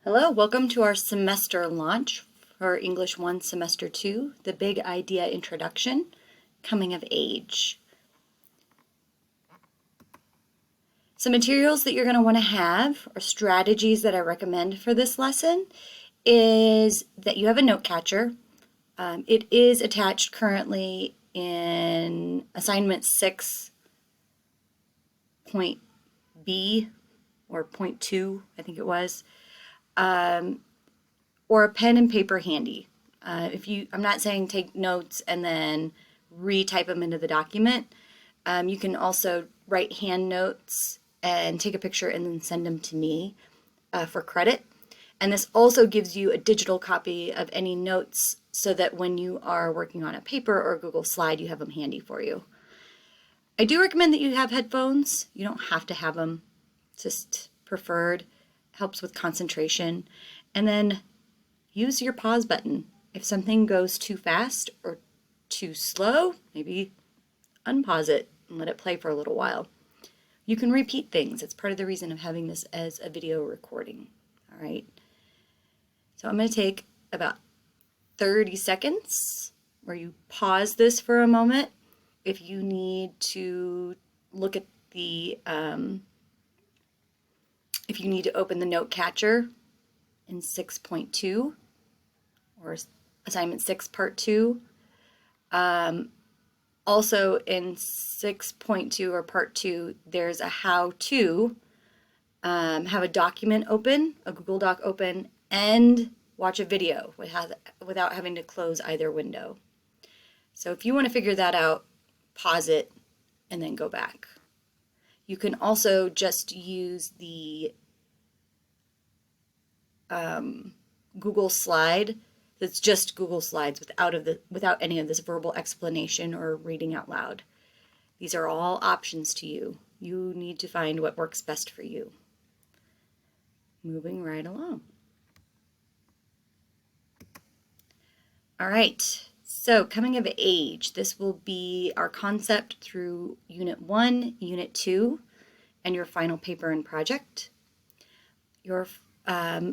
Hello, welcome to our semester launch for English 1 Semester 2, the Big Idea Introduction, Coming of Age. Some materials that you're going to want to have, or strategies that I recommend for this lesson, is that you have a note catcher. It is attached currently in assignment 6.B or point 2, I think it was. Or a pen and paper handy. I'm not saying take notes and then retype them into the document. You can also write hand notes and take a picture and then send them to me for credit. And this also gives you a digital copy of any notes so that when you are working on a paper or Google Slide, you have them handy for you. I do recommend that you have headphones. You don't have to have them, just preferred. Helps with concentration. And then use your pause button. If something goes too fast or too slow, maybe unpause it and let it play for a little while. You can repeat things. It's part of the reason of having this as a video recording. All right. So I'm going to take about 30 seconds where you pause this for a moment. If you need to look at the, if you need to open the note catcher in 6.2 or assignment 6 part 2. Also in 6.2 or part 2, there's a how to have a document open, a Google Doc open, and watch a video without having to close either window. So if you want to figure that out, pause it and then go back. You can also just use the Google Slide that's just Google Slides without any of this verbal explanation or reading out loud. These are all options to you. You need to find what works best for you. Moving right along. All right, so coming of age. This will be our concept through Unit 1, Unit 2, and your final paper and project.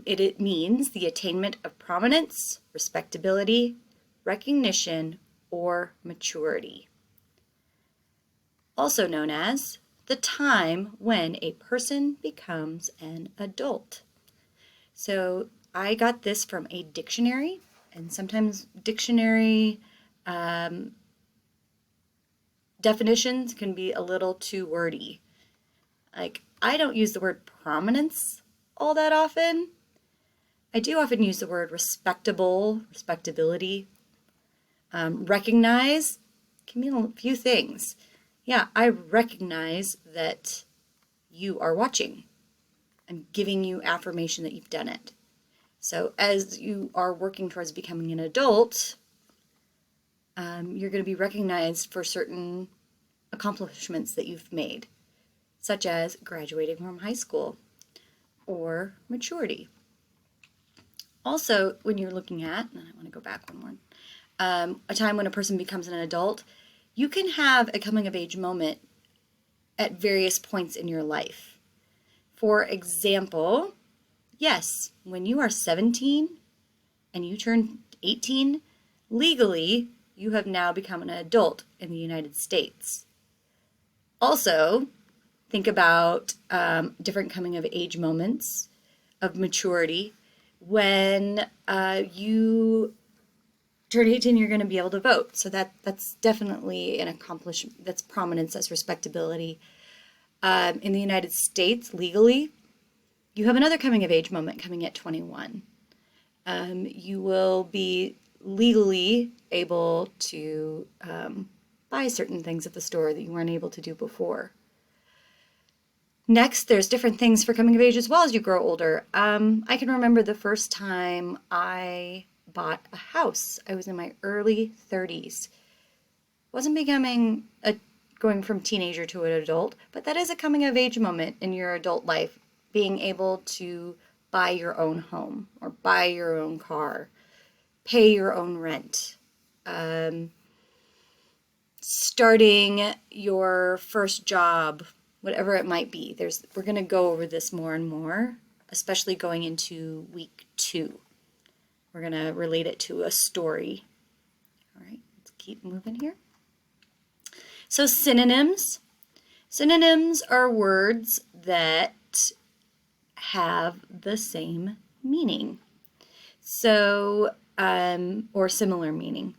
It means the attainment of prominence, respectability, recognition, or maturity. Also known as the time when a person becomes an adult. So I got this from a dictionary, and sometimes dictionary definitions can be a little too wordy. Like, I don't use the word prominence all that often. I do often use the word respectable, respectability. Recognize can mean a few things. Yeah, I recognize that you are watching. I'm giving you affirmation that you've done it. So as you are working towards becoming an adult, you're going to be recognized for certain accomplishments that you've made, such as graduating from high school or maturity. Also, when you're looking at, and I want to go back one more, a time when a person becomes an adult, you can have a coming of age moment at various points in your life. For example, yes, when you are 17 and you turn 18, legally, you have now become an adult in the United States. Also, think about different coming of age moments of maturity. When you turn 18, you're going to be able to vote. So that's definitely an accomplishment. That's prominence, that's respectability. In the United States, legally, you have another coming of age moment coming at 21. You will be legally able to buy certain things at the store that you weren't able to do before. Next, there's different things for coming of age as well as you grow older. I can remember the first time I bought a house. I was in my early 30s. Wasn't going from teenager to an adult, but that is a coming of age moment in your adult life, being able to buy your own home or buy your own car, pay your own rent, starting your first job, whatever it might be. We're going to go over this more and more especially going into week 2. We're going to relate it to a story. All right, let's keep moving here. So synonyms. Synonyms are words that have the same meaning. So, or similar meaning.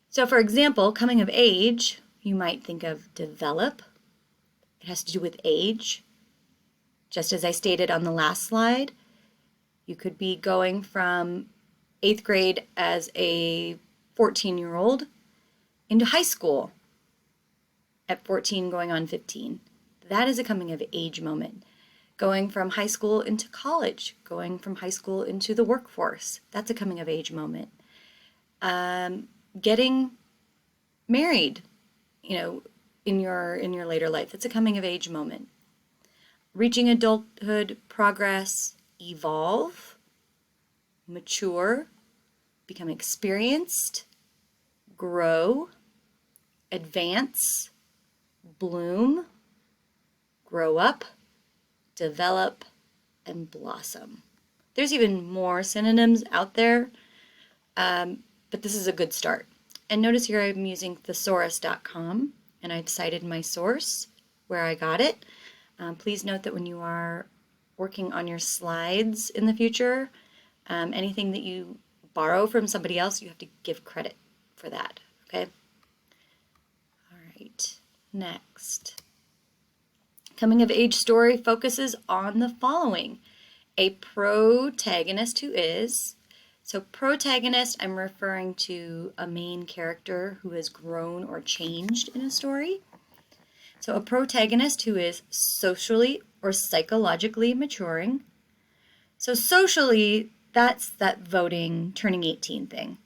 So for example, coming of age, you might think of develop. It has to do with age. Just as I stated on the last slide, you could be going from 8th grade as a 14-year-old into high school at 14 going on 15. That is a coming of age moment. Going from high school into college, going from high school into the workforce, that's a coming of age moment. Getting married, in your later life, that's a coming of age moment. Reaching adulthood, progress, evolve, mature, become experienced, grow, advance, bloom, grow up, develop, and blossom. There's even more synonyms out there, but this is a good start. And notice here I'm using thesaurus.com, and I've cited my source where I got it. Please note that when you are working on your slides in the future, anything that you borrow from somebody else, you have to give credit for that, okay? All right, next. Coming of age story focuses on the following. A protagonist who is, so protagonist, I'm referring to a main character who has grown or changed in a story. So a protagonist who is socially or psychologically maturing. So socially, that's that voting, turning 18 thing.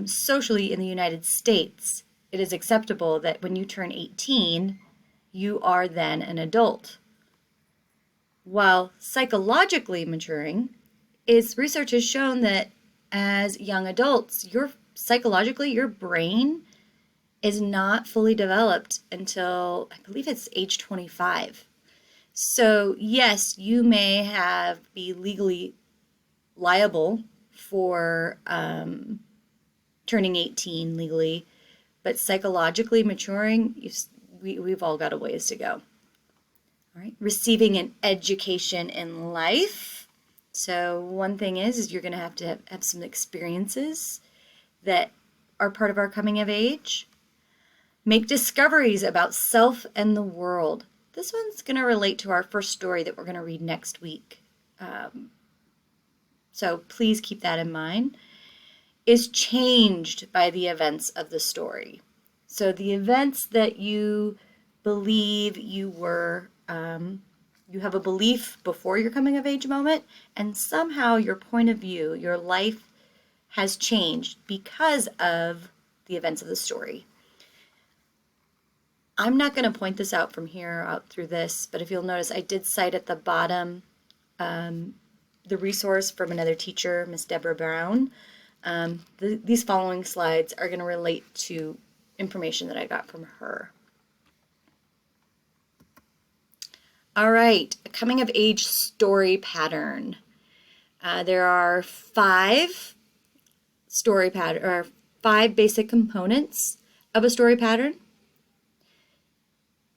Socially, in the United States, it is acceptable that when you turn 18, you are then an adult. While psychologically maturing, research has shown that as young adults, psychologically, your brain is not fully developed until, I believe it's age 25. So yes, you may be legally liable for turning 18 legally, but psychologically maturing, we've all got a ways to go. All right, receiving an education in life. So one thing is you're going to have some experiences that are part of our coming of age. Make discoveries about self and the world. This one's going to relate to our first story that we're going to read next week. So please keep that in mind. Is changed by the events of the story. So the events that you believe you have a belief before your coming of age moment, and somehow your point of view, your life has changed because of the events of the story. I'm not going to point this out from here out through this, but if you'll notice, I did cite at the bottom the resource from another teacher, Miss Deborah Brown. These following slides are going to relate to information that I got from her. All right, a coming of age story pattern. There are 5 basic components of a story pattern.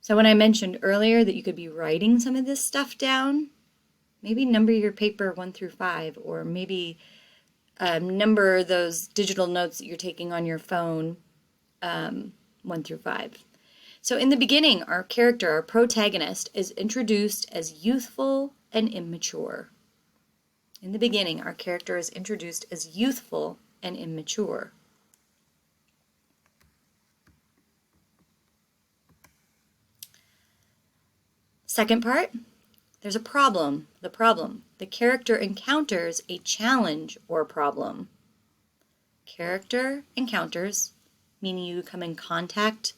So when I mentioned earlier that you could be writing some of this stuff down, maybe number your paper 1 through 5, or maybe number those digital notes that you're taking on your phone 1 through 5. So in the beginning, our protagonist, is introduced as youthful and immature. In the beginning, our character is introduced as youthful and immature. Second part, there's a problem. The character encounters a challenge or problem. Character encounters, meaning you come in contact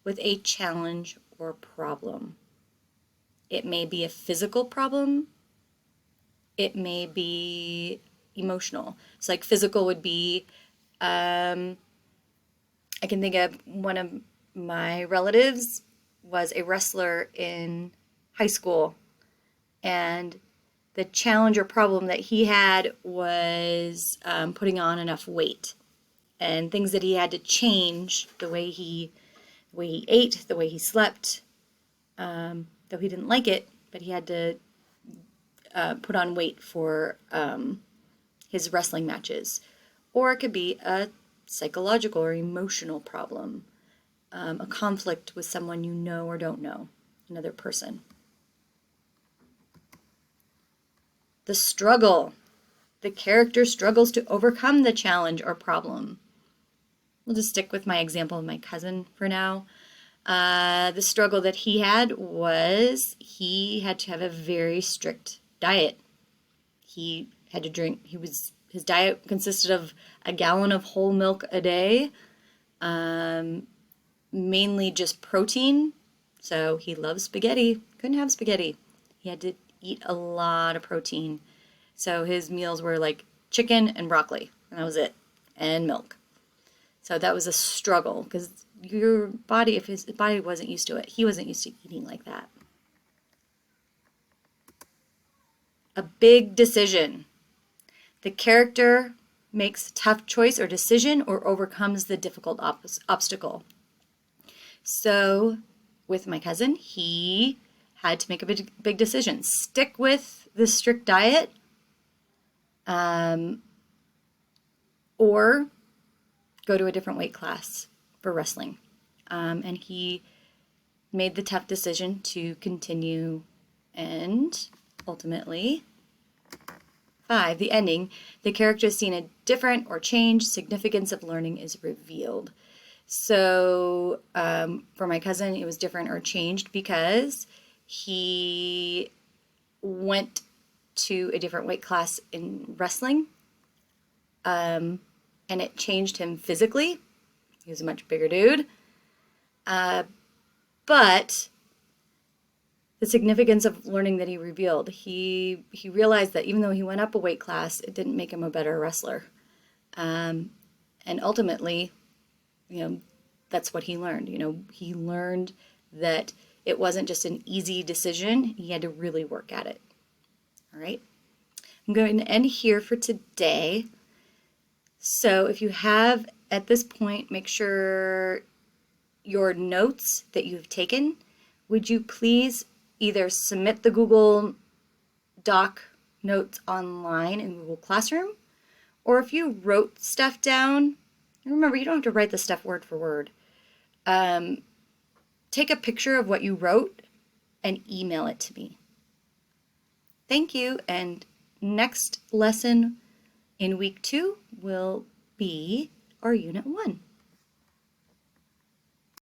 with a challenge or problem. It may be a physical problem. It may be emotional. So like physical would be, I can think of one of my relatives was a wrestler in high school, and the challenge or problem that he had was putting on enough weight, and things that he had to change, the way he ate, the way he slept, though he didn't like it, but he had to put on weight for his wrestling matches. Or it could be a psychological or emotional problem, a conflict with someone you know or don't know, another person. The struggle. The character struggles to overcome the challenge or problem. We'll just stick with my example of my cousin for now. The struggle that he had was he had to have a very strict diet. He had to drink, his diet consisted of a gallon of whole milk a day, mainly just protein. So he loves spaghetti, couldn't have spaghetti. He had to eat a lot of protein. So his meals were like chicken and broccoli, and that was it, and milk. So that was a struggle because your body, if his body wasn't used to it, he wasn't used to eating like that. A big decision. The character makes a tough choice or decision or overcomes the difficult obstacle. So with my cousin, he had to make a big decision. Stick with the strict diet, or go to a different weight class for wrestling. And he made the tough decision to continue, and ultimately, 5, the ending, the character is seen a different or changed, significance of learning is revealed. So for my cousin, it was different or changed because he went to a different weight class in wrestling, and it changed him physically. He was a much bigger dude. But the significance of learning that he revealed, he realized that even though he went up a weight class, it didn't make him a better wrestler. And ultimately, that's what he learned. He learned that it wasn't just an easy decision. He had to really work at it. All right. I'm going to end here for today. So if you have, at this point, make sure your notes that you've taken, would you please either submit the Google Doc notes online in Google Classroom, or if you wrote stuff down, remember, you don't have to write the stuff word for word. Take a picture of what you wrote and email it to me. Thank you, and next lesson in week 2 will be our Unit 1.